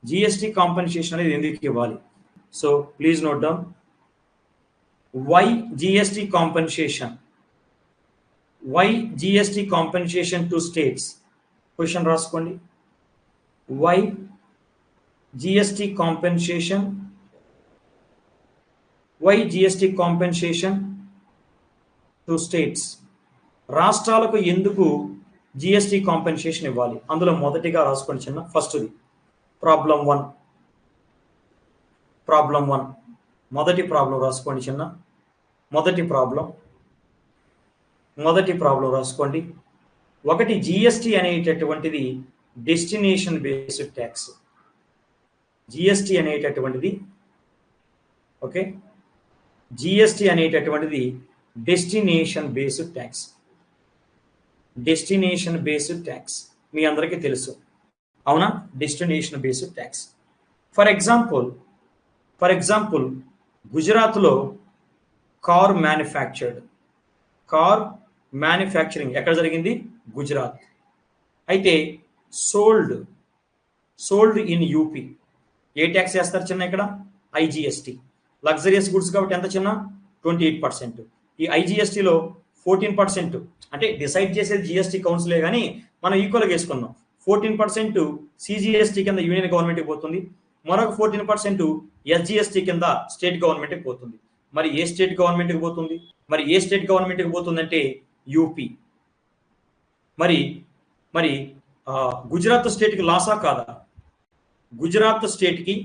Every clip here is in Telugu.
జిఎస్టీ కాంపెన్సేషన్ అనేది ఎందుకు ఇవ్వాలి? So please note down. Why GST compensation? Why GST compensation to states? Question రాసుకోండి. Why GST compensation? Why GST compensation to states? రాష్ట్రాలకు ఎందుకు జిఎస్టీ కాంపెన్సేషన్ ఇవ్వాలి? అందులో మొదటిగా రాసుకోండి చిన్న. ఫస్ట్ది ప్రాబ్లం 1. ప్రాబ్లం 1 మొదటి ప్రాబ్లం రాసుకోండి చిన్న. మొదటి ప్రాబ్లం రాసుకోండి. ఒకటి, జిఎస్టీ అనేటటువంటిది డెస్టినేషన్ బేస్డ్ ట్యాక్స్. జిఎస్టీ అనేటటువంటిది ఓకే, జిఎస్టీ అనేటటువంటిది destination based tax. Destination based tax మీ అందరికీ తెలుసు, అవునా? Destination based tax. For example గుజరాత్లో కార్ మ్యానుఫ్యాక్చరింగ్ ఎక్కడ జరిగింది? గుజరాత్. అయితే సోల్డ్ ఇన్ యూపీ. ఏ ట్యాక్స్ వేస్తారు చిన్న ఇక్కడ? ఐజిఎస్టీ. లగ్జరియస్ గుడ్స్ కాబట్టి ఎంత చిన్న? 28%. ఈ ఐజిఎస్టీలో 14%, అంటే డిసైడ్ చేసేది జిఎస్టీ కౌన్సిలే కానీ మనం ఈక్వల్గా వేసుకున్నాం. 14% సిజిఎస్టీ కింద యూనియన్ గవర్నమెంట్కి పోతుంది, మరొక 14% ఎస్జిఎస్టీ కింద స్టేట్ గవర్నమెంట్కి పోతుంది. మరి ఏ స్టేట్ గవర్నమెంట్కి పోతుంది అంటే యూపీ. మరి గుజరాత్ స్టేట్కి లాసా కాదా? గుజరాత్ స్టేట్కి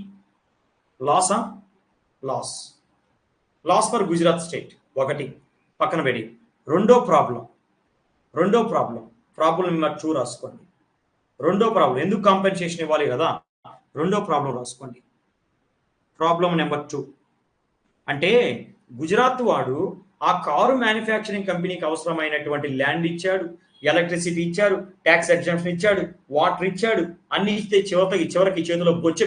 లాస్ ఫర్ గుజరాత్ స్టేట్. ఒకటి పక్కన పెడి. రెండో ప్రాబ్లం నెంబర్ 2 రాసుకోండి. రెండో ప్రాబ్లం ఎందుకు కాంపెన్సేషన్ ఇవ్వాలి కదా, రెండో ప్రాబ్లం రాసుకోండి. ప్రాబ్లం నెంబర్ 2 అంటే గుజరాత్ వాడు ఆ కారు మ్యానుఫ్యాక్చరింగ్ కంపెనీకి అవసరమైనటువంటి ల్యాండ్ ఇచ్చాడు, ఎలక్ట్రిసిటీ ఇచ్చాడు, ట్యాక్స్ ఎగ్జంప్షన్ ఇచ్చాడు, వాటర్ ఇచ్చాడు. అన్ని ఇస్తే చివరికి చేతిలో బొచ్చ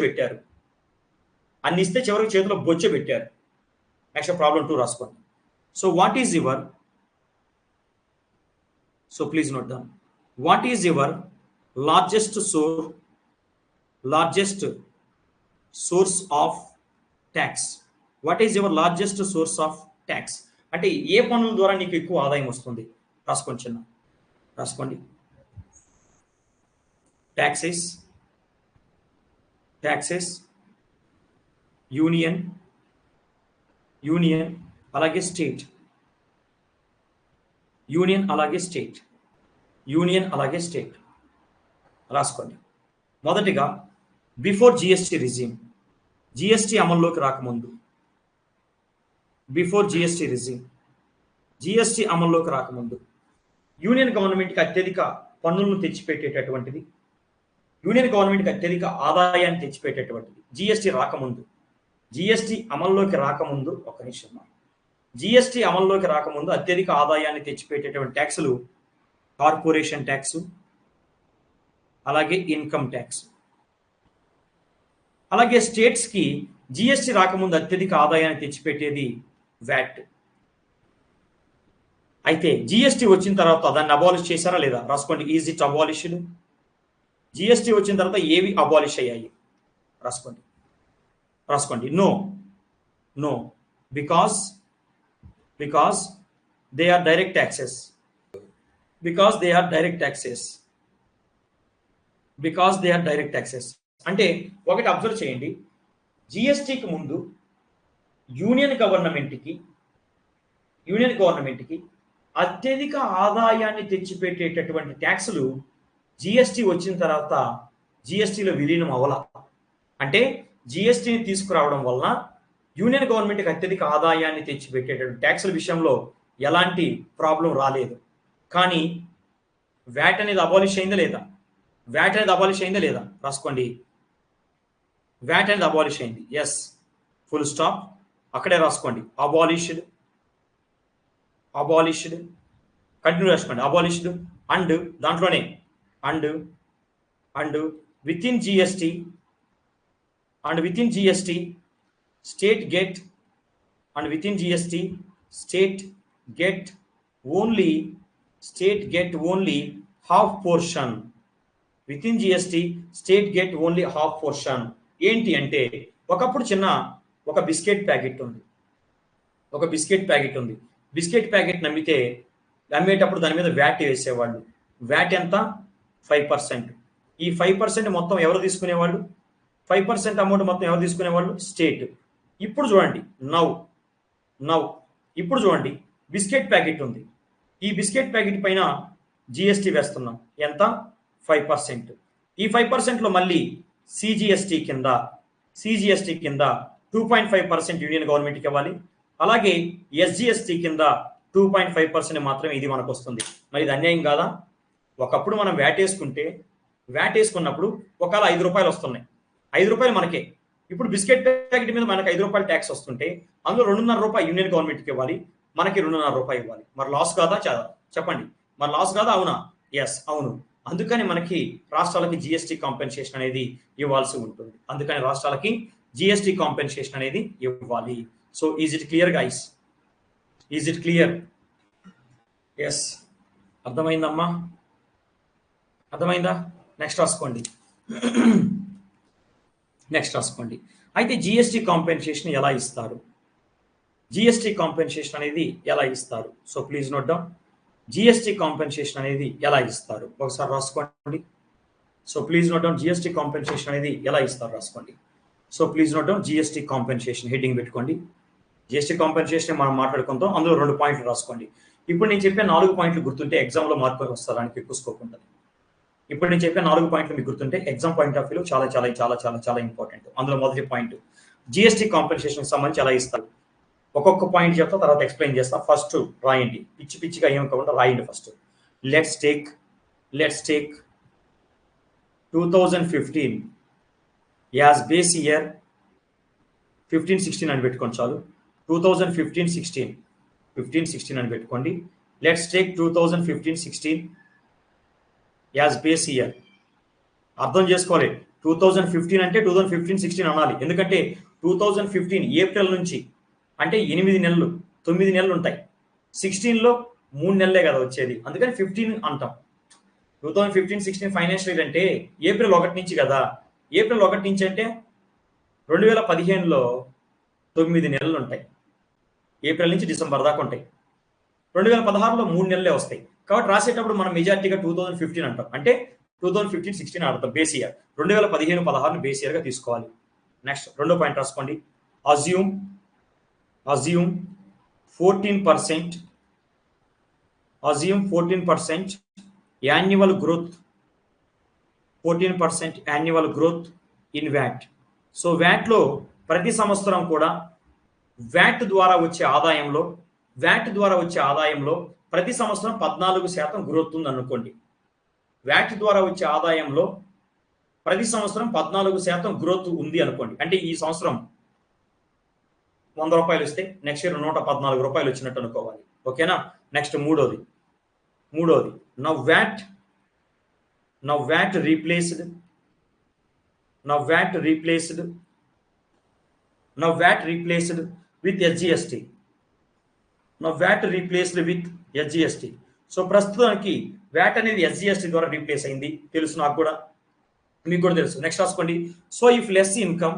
పెట్టారు. నెక్స్ట్ ప్రాబ్లం 2 రాసుకోండి. So what is your, so please note down, what is your largest source of tax? What is your largest source of tax అంటే ఏ పన్నుల ద్వారా నీకు ఎక్కువ ఆదాయం వస్తుంది? రాసుకోండి చిన్న, రాసుకోండి. ట్యాక్సెస్ యూనియన్ అలాగే స్టేట్. యూనియన్ అలాగే స్టేట్ రాసుకోండి. మొదటిగా బిఫోర్ జిఎస్టీ రిజీమ్, జిఎస్టీ అమల్లోకి రాకముందు, యూనియన్ గవర్నమెంట్కి అత్యధిక పన్నులను తెచ్చిపెట్టేటటువంటిది, యూనియన్ గవర్నమెంట్కి అత్యధిక ఆదాయాన్ని తెచ్చిపెట్టేటటువంటిది జిఎస్టీ అమల్లోకి రాకముందు ఒక నిమిషం, జిఎస్టీ అమల్లోకి రాకముందు అత్యధిక ఆదాయాన్ని తెచ్చిపెట్టేటువంటి ట్యాక్సులు కార్పొరేషన్ ట్యాక్స్, అలాగే ఇన్కమ్ ట్యాక్స్. అలాగే స్టేట్స్కి జిఎస్టీ రాకముందు అత్యధిక ఆదాయాన్ని తెచ్చిపెట్టేది వ్యాట్. అయితే జిఎస్టీ వచ్చిన తర్వాత దాన్ని అబాలిష్ చేశారా లేదా? రాసుకోండి. Is it abolished? జిఎస్టీ వచ్చిన తర్వాత ఏవి అబాలిష్ అయ్యాయి? రాసుకోండి. No because they are direct taxes. అంటే ఒకటి అబ్జర్వ్ చేయండి, జిఎస్టీకి ముందు యూనియన్ గవర్నమెంట్కి అత్యధిక ఆదాయాన్ని తెచ్చిపెట్టేటటువంటి ట్యాక్సులు జిఎస్టీ వచ్చిన తర్వాత జిఎస్టీలో విలీనం అవ్వాల. అంటే జిఎస్టీని తీసుకురావడం వలన యూనియన్ గవర్నమెంట్కి అత్యధిక ఆదాయాన్ని తెచ్చిపెట్టేటటువంటి ట్యాక్సుల విషయంలో ఎలాంటి ప్రాబ్లం రాలేదు. కానీ వ్యాట్ అనేది అబాలిష్ అయిందా లేదా? రాసుకోండి. వ్యాట్ అనేది అబాలిష్ అయింది. ఎస్, ఫుల్ స్టాప్, అక్కడే రాసుకోండి. అబాలిష్డ్ కంటిన్యూ రాసుకోండి. అబాలిష్డ్ అండ్ దాంట్లోనే and with in GST state get only half portion. Within GST, state get only half portion. ఏంటి అంటే ఒకప్పుడు చిన్న ఒక బిస్కెట్ ప్యాకెట్ ఉంది. బిస్కెట్ ప్యాకెట్ అమ్మేటప్పుడు దాని మీద వ్యాట్ వేసేవాళ్ళు. వ్యాట్ ఎంత? 5%. ఈ 5% మొత్తం ఎవరు తీసుకునేవాళ్ళు? 5% అమౌంట్ మొత్తం ఎవరు తీసుకునేవాళ్ళు? స్టేట్. ఇప్పుడు చూడండి, నౌ ఇప్పుడు చూడండి, బిస్కెట్ ప్యాకెట్ ఉంది. ఈ బిస్కెట్ ప్యాకెట్ పైన జిఎస్టీ వేస్తున్నాం. ఎంత? 5%. ఈ 5%లో మళ్ళీ సిజిఎస్టీ కింద 2.5% యూనియన్ గవర్నమెంట్కి ఇవ్వాలి. అలాగే ఎస్జిఎస్టీ కింద 2.5% మాత్రమే ఇది మనకు వస్తుంది. మరి ఇది అన్యాయం కాదా? ఒకప్పుడు మనం వ్యాట్ వేసుకున్నప్పుడు ఒకవేళ ₹5 వస్తున్నాయి, ₹5 మనకే. ఇప్పుడు బిస్కెట్ ప్యాకెట్ మీద మనకు ₹5 ట్యాక్స్ వస్తుంటే అందులో ₹2.5 యూనియన్ గవర్నమెంట్కి ఇవ్వాలి, మనకి ₹2.5 ఇవ్వాలి. మరి లాస్ కాదా? చెప్పండి, మరి లాస్ కాదా? అవునా? ఎస్, అవును. అందుకని మనకి రాష్ట్రాలకి జిఎస్టీ కాంపెన్సేషన్ అనేది ఇవ్వాల్సి ఉంటుంది. అందుకని రాష్ట్రాలకి జిఎస్టీ కాంపెన్సేషన్ అనేది ఇవ్వాలి. So is it clear guys? Is it clear? Yes, అర్థమైందమ్మా? అర్థమైందా? నెక్స్ట్ రాసుకోండి. అయితే జిఎస్టీ కాంపెన్సేషన్ ఎలా ఇస్తారు? జిఎస్టీ కాంపెన్సేషన్ అనేది ఎలా ఇస్తారు? So please note down. GST compensation అనేది ఎలా ఇస్తారు ఒకసారి రాసుకోండి. So please note down, GST compensation అనేది ఎలా ఇస్తారు రాసుకోండి. So please note down, GST compensation heading పెట్టుకోండి. జిఎస్టీ కాంపెన్సేషన్ మనం మాట్లాడుకుంటాం, అందులో 2 పాయింట్లు రాసుకోండి. ఇప్పుడు నేను చెప్పే 4 పాయింట్లు గుర్తుంటే ఎగ్జామ్లో మార్కులు వస్తానికి ఎక్కువ స్కోప్ ఉంటుంది. ఇప్పుడు నేను చెప్పే 4 పాయింట్లు మీకు గుర్తుంటే ఎగ్జామ్ పాయింట్ ఆఫ్ వ్యూలో చాలా చాలా చాలా చాలా చాలా ఇంపార్టెంట్. అందులో మొదటి పాయింట్, జిఎస్టీ కాంపెన్సేషన్ సంబంధించి ఎలా ఇస్తారు. ఒక్కొక్క పాయింట్ చెప్తా, తర్వాత ఎక్స్ప్లెయిన్ చేస్తా. ఫస్ట్ రాయండి, పిచ్చిగా ఏం కాకుండా రాయండి. First let's take 2015 as base year. 15-16 అని పెట్టుకోండి చాలు. 2015-16 అని పెట్టుకోండి. Let's take 2015-16 as base year. అర్థం చేసుకోవాలి, 2015 అంటే 2015-16 అనాలి. ఎందుకంటే 2015 ఏప్రిల్ నుంచి అంటే 8 నెలలు 9 నెలలు ఉంటాయి. 16లో 3 నెలలే కదా వచ్చేది, అందుకని 15 అంటాం. 2015-16 ఫైనాన్షియల్ ఇయర్ అంటే ఏప్రిల్ 1 నుంచి కదా. ఏప్రిల్ 1 నుంచి అంటే 2015లో 9 నెలలు ఉంటాయి. ఏప్రిల్ నుంచి డిసెంబర్ దాకా ఉంటాయి. 2016లో 3 నెలలే వస్తాయి. కాబట్టి రాసేటప్పుడు మనం మెజార్టీగా 2015 అంటాం. అంటే 2015-16 అర్థం బేస్ ఇయర్. 2015-16 బేస్ ఇయర్గా తీసుకోవాలి. నెక్స్ట్ రెండో పాయింట్ రాసుకోండి. Assume 14% annual growth. 14% annual growth in VAT. So వ్యాట్లో ప్రతి సంవత్సరం కూడా వ్యాట్ ద్వారా వచ్చే ఆదాయంలో ప్రతి సంవత్సరం 14% గ్రోత్ ఉంది అనుకోండి. వ్యాట్ ద్వారా వచ్చే ఆదాయంలో ప్రతి సంవత్సరం 14% గ్రోత్ ఉంది అనుకోండి. అంటే ఈ సంవత్సరం ₹100 వస్తే నెక్స్ట్ ఇయర్ ₹114 వచ్చినట్టు అనుకోవాలి. ఓకేనా? నెక్స్ట్ మూడోది now VAT replaced with SGST. So ప్రస్తుతానికి వ్యాట్ అనేది ఎస్జిఎస్టీ ద్వారా రీప్లేస్ అయింది, తెలుసు నాకు కూడా, మీకు కూడా తెలుసు. నెక్స్ట్ రాసుకోండి. So if less income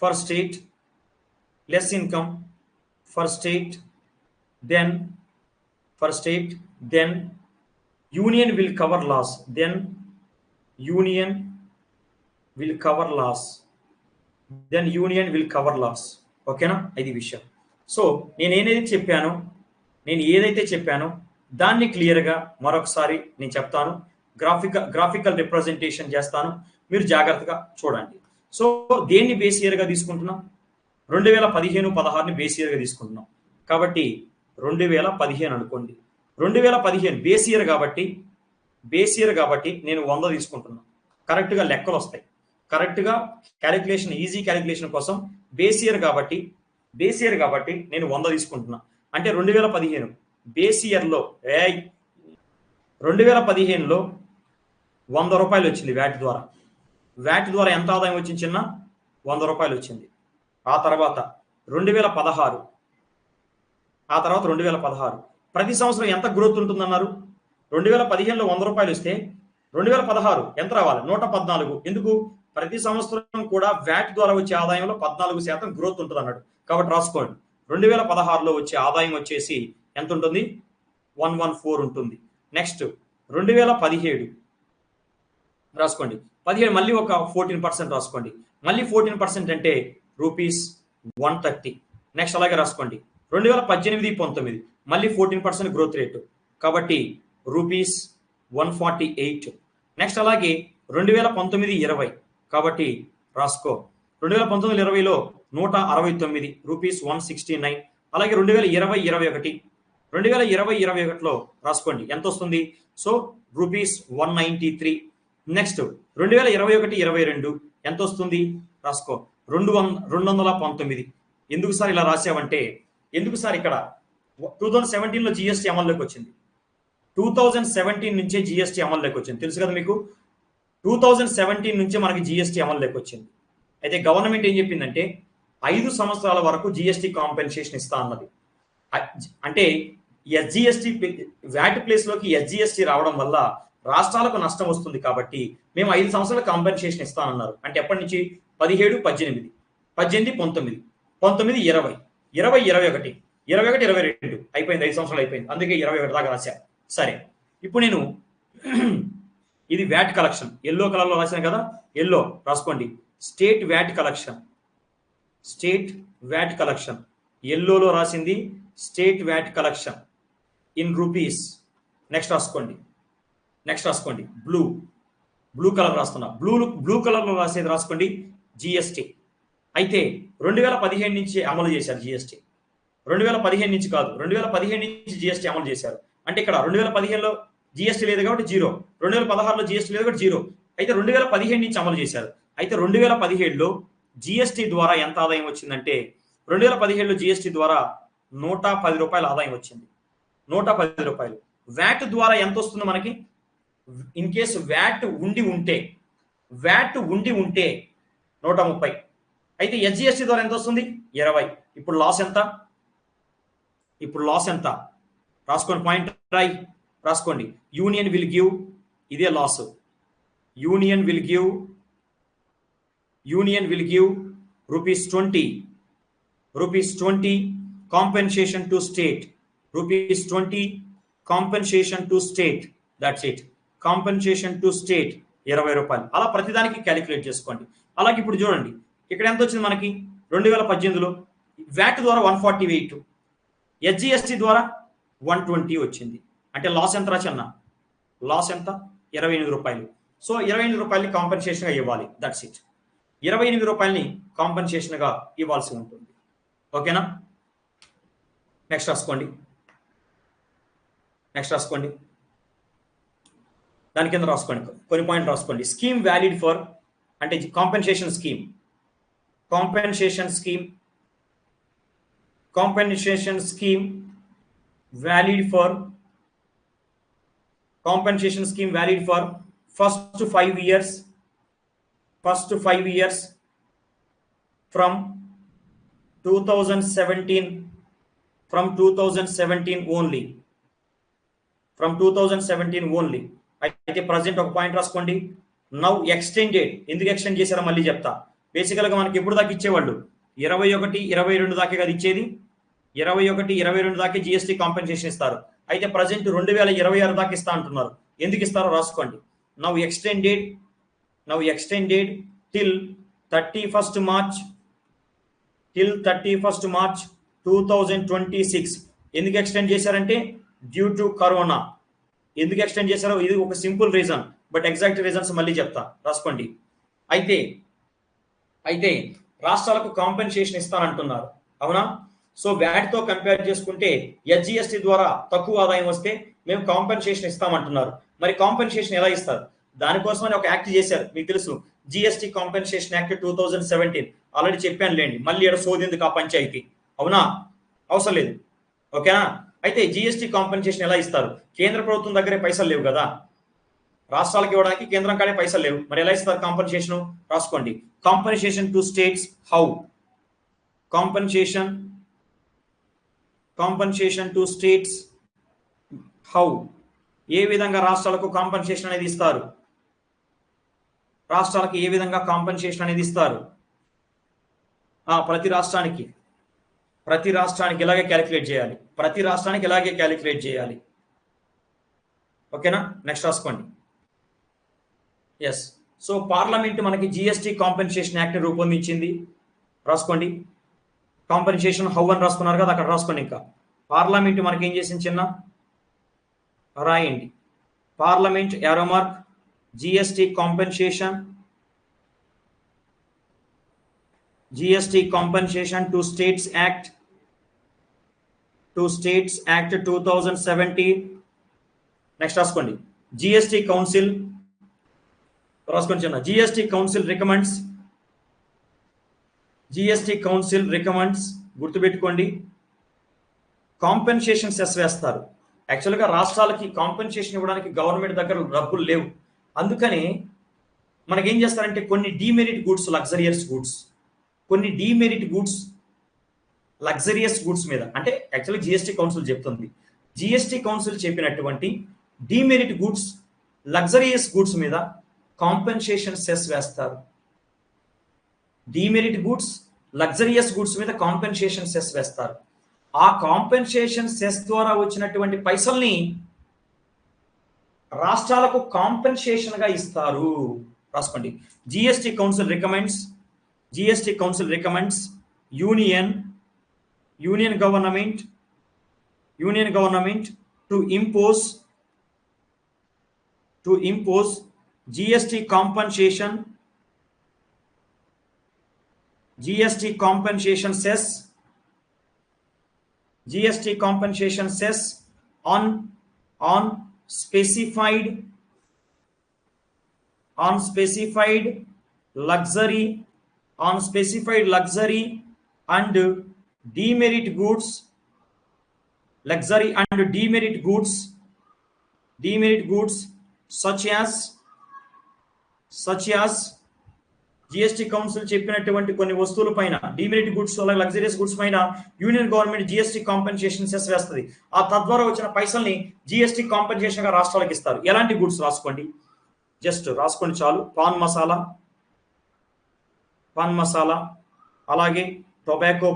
for state, then union will cover loss. ఓకేనా? ఇది విషయం. సో నేను ఏదైతే చెప్పానో దాన్ని క్లియర్గా మరొకసారి నేను చెప్తాను. గ్రాఫికల్ రిప్రజెంటేషన్ చేస్తాను, మీరు జాగ్రత్తగా చూడండి. సో దేన్ని బేస్ ఇయర్గా తీసుకుంటున్నాం? 2015-16ని బేస్ ఇయర్గా తీసుకుంటున్నాం. కాబట్టి 2015 అనుకోండి. 2015 బేస్ ఇయర్ కాబట్టి నేను 100 తీసుకుంటున్నాను. కరెక్ట్గా లెక్కలు వస్తాయి. కరెక్ట్గా క్యాలిక్యులేషన్, ఈజీ క్యాలిక్యులేషన్ కోసం బేస్ ఇయర్ కాబట్టి నేను 100 తీసుకుంటున్నా. అంటే 2015 బేస్ ఇయర్లో 2015లో ₹100 వచ్చింది వ్యాట్ ద్వారా. ఎంత ఆదాయం వచ్చింది చిన్న? ₹100 వచ్చింది. ఆ తర్వాత 2016 ప్రతి సంవత్సరం ఎంత గ్రోత్ ఉంటుందన్నారు? 2015లో 100 రూపాయలు ఇస్తే 2016 ఎంత రావాలి? 114. ఎందుకు? ప్రతి సంవత్సరం కూడా వ్యాట్ ద్వారా వచ్చే ఆదాయంలో 14% గ్రోత్ ఉంటుంది అన్నాడు. కాబట్టి రాసుకోండి. 2016లో వచ్చే ఆదాయం వచ్చేసి ఎంత ఉంటుంది? 114 ఉంటుంది. నెక్స్ట్ 2017 రాసుకోండి. 17 మళ్ళీ ఒక 14% రాసుకోండి. మళ్ళీ 14% అంటే రూపీస్ 130. నెక్స్ట్ అలాగే రాసుకోండి. 2018, 19 మళ్ళీ 14% గ్రోత్ రేటు, కాబట్టి రూపీస్ 148. నెక్స్ట్ అలాగే 2019, 20 కాబట్టి రాసుకో. 2019, 20లో 169 రూపీస్ 169. అలాగే 2020, 21 2020, 21లో రాసుకోండి ఎంత వస్తుంది? So rupees 193. నెక్స్ట్ 2021, 22 ఎంత వస్తుంది? రాసుకో 219. ఎందుకు సార్ ఇలా రాసావంటే, ఎందుకు సార్ ఇక్కడ 2017లో జిఎస్టీ అమల్లోకి వచ్చింది. 2017 నుంచే జిఎస్టీ అమల్లోకి వచ్చింది, తెలుసు కదా మీకు. 2017 నుంచే మనకి జిఎస్టీ అమల్లోకి వచ్చింది. అయితే గవర్నమెంట్ ఏం చెప్పిందంటే 5 సంవత్సరాల వరకు జిఎస్టీ కాంపెన్సేషన్ ఇస్తా అన్నది. అంటే ఎస్జిఎస్టీ వ్యాట్ ప్లేస్ లోకి ఎస్జిఎస్టీ రావడం వల్ల రాష్ట్రాలకు నష్టం వస్తుంది, కాబట్టి మేము 5 సంవత్సరాల కాంపెన్సేషన్ ఇస్తానన్నారు. అంటే ఎప్పటి నుంచి? 17, 18, 18, 19, 19, 20, 20, 21, 21, 22 అయిపోయింది. 5 సంవత్సరాలు అయిపోయింది, అందుకే 21 దాకా రాశా. సరే, ఇప్పుడు నేను ఇది వ్యాట్ కలెక్షన్ ఎల్లో కలర్ లో రాశాను కదా, ఎల్లో రాసుకోండి. State VAT collection, state VAT collection ఎల్లోలో రాసింది state VAT collection in rupees. Next రాసుకోండి, నెక్స్ట్ రాసుకోండి. బ్లూ కలర్ రాస్తున్నా. బ్లూ కలర్ లో రాసేది రాసుకోండి జిఎస్టీ. అయితే 2015 నుంచి అమలు చేశారు జిఎస్టీ. 2015 నుంచి కాదు, 2015 నుంచి జిఎస్టీ అమలు చేశారు. అంటే ఇక్కడ 2015లో జిఎస్టీ లేదు కాబట్టి 0, 2016లో జిఎస్టీ లేదు కాబట్టి 0. అయితే 2015 నుంచి అమలు చేశారు. అయితే 2017లో జిఎస్టీ ద్వారా ఎంత ఆదాయం వచ్చిందంటే, 2017లో జిఎస్టీ ద్వారా 110 రూపాయల ఆదాయం వచ్చింది. 110 రూపాయలు. వ్యాట్ ద్వారా ఎంత వస్తుంది మనకి? ఇన్ కేసు వ్యాట్ ఉండి ఉంటే 130. అయితే ఎస్జిఎస్టీ ద్వారా ఎంత వస్తుంది? 20. ఇప్పుడు లాస్ ఎంత? రాసుకోండి. పాయింట్ రాసుకోండి. యూనియన్ విల్ గివ్, ఇదే loss. Union will give rupees 20 compensation to state. Rupees 20 compensation to state. That's it. Compensation to state 20 రూపాయలు. అలా ప్రతిదానికి క్యాలిక్యులేట్ చేసుకోండి. అలాగే ఇప్పుడు చూడండి, ఇక్కడ ఎంత వచ్చింది మనకి? 2018లో వ్యాట్ ద్వారా 148, ఎస్జిఎస్టీ ద్వారా 120 వచ్చింది. అంటే లాస్ ఎంత రాచన్న? లాస్ ఎంత? 28 రూపాయలు. సో 28 రూపాయలని కాంపెన్సేషన్గా ఇవ్వాలి. That's it. 28 రూపాయలని కాంపెన్సేషన్గా ఇవ్వాల్సి ఉంటుంది. ఓకేనా? నెక్స్ట్ రాసుకోండి. దాని కింద రాసుకోండి, కొన్ని పాయింట్ రాసుకోండి. స్కీమ్ వ్యాలిడ్ ఫర్, అంటే compensation scheme valid for first 5 years from 2017 only. అయితే ప్రజెంట్ ఒక పాయింట్ రాసుకోండి. Now extended. ఎందుకు ఎక్స్టెండ్ చేశారో మళ్ళీ చెప్తా. బేసికల్ గా మనకి ఎప్పుడు దాకా ఇచ్చేవాళ్ళు? 21, 22 దాకే కదా ఇచ్చేది. 21, 22 దాకే జిఎస్టీ కాంపెన్సేషన్ ఇస్తారు. అయితే ప్రజెంట్ 2026 దాకా ఇస్తా అంటున్నారు. ఎందుకు ఇస్తారో రాసుకోండి. Now extended till 31st March 2026. ఎందుకు ఎక్స్టెండ్ చేశారంటే డ్యూ టు కరోనా. ఎందుకు ఎక్స్టెండ్ చేశారో ఇది ఒక simple reason, but exact reasons మళ్ళీ చెప్తా, రాసుకోండి. అయితే రాష్ట్రాలకు కాంపెన్సేషన్ ఇస్తానంటున్నారు, అవునా? సో వ్యాట్ తో కంపేర్ చేసుకుంటే ఎస్జిఎస్టీ ద్వారా తక్కువ ఆదాయం వస్తే మేము కాంపెన్సేషన్ ఇస్తామంటున్నారు. మరి కాంపెన్సేషన్ ఎలా ఇస్తారు? దానికోసమని ఒక యాక్ట్ చేశారు, మీకు తెలుసు, జిఎస్టీ కాంపెన్సేషన్ యాక్ట్ 2017. ఆల్రెడీ చెప్పాను లేండి, మళ్ళీ ఇక్కడ సోదిందుకు ఆ పంచాయతీ, అవునా? అవసరం లేదు, ఓకేనా? అయితే జిఎస్టీ కాంపెన్సేషన్ ఎలా ఇస్తారు? కేంద్ర ప్రభుత్వం దగ్గరే పైసలు లేవు కదా, రాష్ట్రాలకు ఇవ్వడానికి కేంద్రం కాడే పైసలు లేవు, మరి ఎలా ఇస్తారు కాంపెన్సేషన్? రాసుకోండి. Compensation to states. How? Compensation to states. How? ఏ విధంగా రాష్ట్రాలకు కాంపెన్సేషన్ అనేది ఇస్తారు? రాష్ట్రాలకు ఏ విధంగా కాంపెన్సేషన్ అనేది ఇస్తారు? ప్రతి రాష్ట్రానికి ఇలాగే క్యాలిక్యులేట్ చేయాలి. ప్రతి రాష్ట్రానికి ఇలాగే క్యాలిక్యులేట్ చేయాలి. ఓకేనా? నెక్స్ట్ రాసుకోండి. ఎస్. సో పార్లమెంట్ మనకి జిఎస్టీ కాంపెన్సేషన్ యాక్ట్ రూపొందించింది. రాసుకోండి. కాంపెన్సేషన్ హౌ అని రాసుకున్నారు కదా, అక్కడ రాసుకోండి. ఇంకా పార్లమెంట్ మనకి ఏం చేసింది చిన్న రాయండి. Parliament arrow mark GST compensation to States Act 2017. Next రాసుకోండి. జిఎస్టీ కౌన్సిల్ రాసుకోండి చిన్న. జిఎస్టీ కౌన్సిల్ రికమెండ్స్ గుర్తుపెట్టుకోండి. కాంపెన్సేషన్ సెస్ వేస్తారు. యాక్చువల్గా రాష్ట్రాలకి కాంపెన్సేషన్ ఇవ్వడానికి గవర్నమెంట్ దగ్గర డబ్బులు లేవు. అందుకని మనకేం చేస్తారంటే కొన్ని డీమెరిట్ గూడ్స్, లగ్జరియస్ గూడ్స్ మీద, అంటే యాక్చువల్లీ జిఎస్టీ కౌన్సిల్ చెప్తుంది, జిఎస్టీ కౌన్సిల్ చెప్పినటువంటి డీమెరిట్ గూడ్స్, లగ్జరియస్ గూడ్స్ మీద కాంపెన్సేషన్ సెస్ వేస్తారు. డీమెరిట్ గూడ్స్, లగ్జరియస్ గూడ్స్ మీద కాంపెన్సేషన్ సెస్ వేస్తారు. ఆ కాంపెన్సేషన్ సెస్ ద్వారా వచ్చినటువంటి పైసల్ని రాష్ట్రాలకు కాంపెన్సేషన్ గా ఇస్తారు. రాసుకోండి. GST council recommends union government to impose GST compensation cess on specified luxury and demerit goods, such as GST council చెప్పినటువంటి కొన్ని వస్తువుల పైన, డిమెరిట్ గుడ్స్ అలాగే లగ్జరియస్ గుడ్స్ పైన union government GST compensation cess వేస్తుంది. ఆ తద్వారా వచ్చిన పైసల్ని జిఎస్టీ కాంపెన్సేషన్ గా రాష్ట్రాలకు ఇస్తారు. ఎలాంటి గుడ్స్ రాసుకోండి, జస్ట్ రాసుకోండి చాలు. పాన్ మసాలా, అలాగే టొబాకో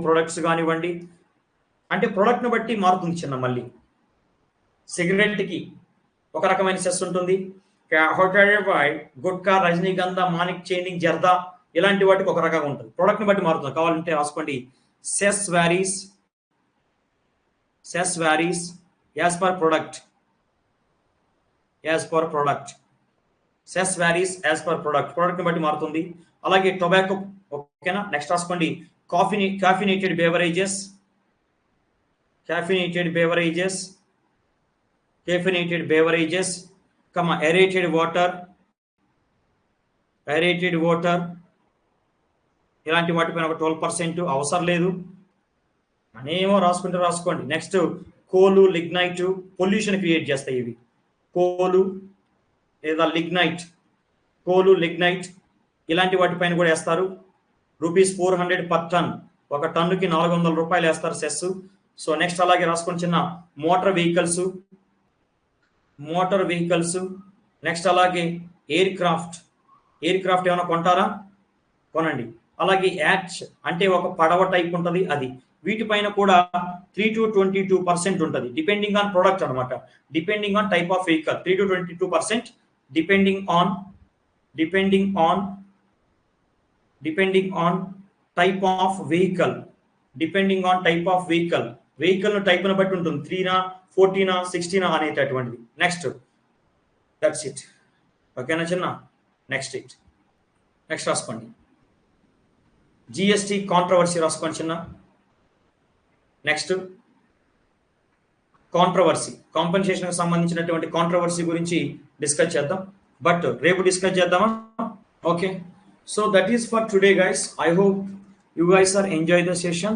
ప్రొడక్ట్స్ కానివ్వండి. అంటే ప్రొడక్ట్ను బట్టి మారుతుంది చిన్న. మళ్ళీ సిగరెట్కి ఒక రకమైన సెస్ ఉంటుంది, గుట్కా, రజనీగంధ, మానిక్ చైనింగ్, జర్దా ఇలాంటి వాటికి ఒక రకంగా ఉంటుంది. ప్రొడక్ట్ని బట్టి మారుతుంది. కావాలంటే రాసుకోండి. Cess varies as per product. ప్రొడక్ట్ని బట్టి మారుతుంది. అలాగే టొబాకో. ఓకేనా? నెక్స్ట్ రాసుకోండి. caffeinated beverages, aerated water ఇలాంటి వాటిపైన ఒక 12% అవసరం లేదు అనేమో రాసుకోండి. నెక్స్ట్ కోలు, లిగ్నైట్ పొల్యూషన్ క్రియేట్ చేస్తాయి ఇవి. కోలు లేదా లిగ్నైట్ ఇలాంటి వాటిపైన కూడా వేస్తారు. ₹400 per ton, ఒక టన్నుకి ₹400 వేస్తారు సెస్. సో నెక్స్ట్ అలాగే రాసుకొని చిన్న మోటార్ వెహికల్స్. నెక్స్ట్ అలాగే ఎయిర్ క్రాఫ్ట్ ఏమైనా కొంటారా? కొనండి. అలాగే యాచ్ అంటే ఒక పడవ టైప్ ఉంటుంది అది. వీటిపైన కూడా 3 to 22% ఉంటుంది, డిపెండింగ్ ఆన్ ప్రొడక్ట్ అనమాట. Depending on type of vehicle 3 to 22%, depending on type of vehicle. Vehicle టైప్ను బట్టి ఉంటుంది. 3నా 14నా 16నా అనేటటువంటిది. Next that's it. ఓకేనా చిన్న? నెక్స్ట్ రాసుకోండి. జిఎస్టీ కాంట్రవర్సీ రాసుకోండి చిన్న. నెక్స్ట్ కాంపెన్సేషన్ కి సంబంధించినటువంటి కాంట్రవర్సీ గురించి డిస్కస్ చేద్దాం. బట్ రేపు డిస్కస్ చేద్దామా? Okay. So that is for today guys. I hope you guys are enjoy the session.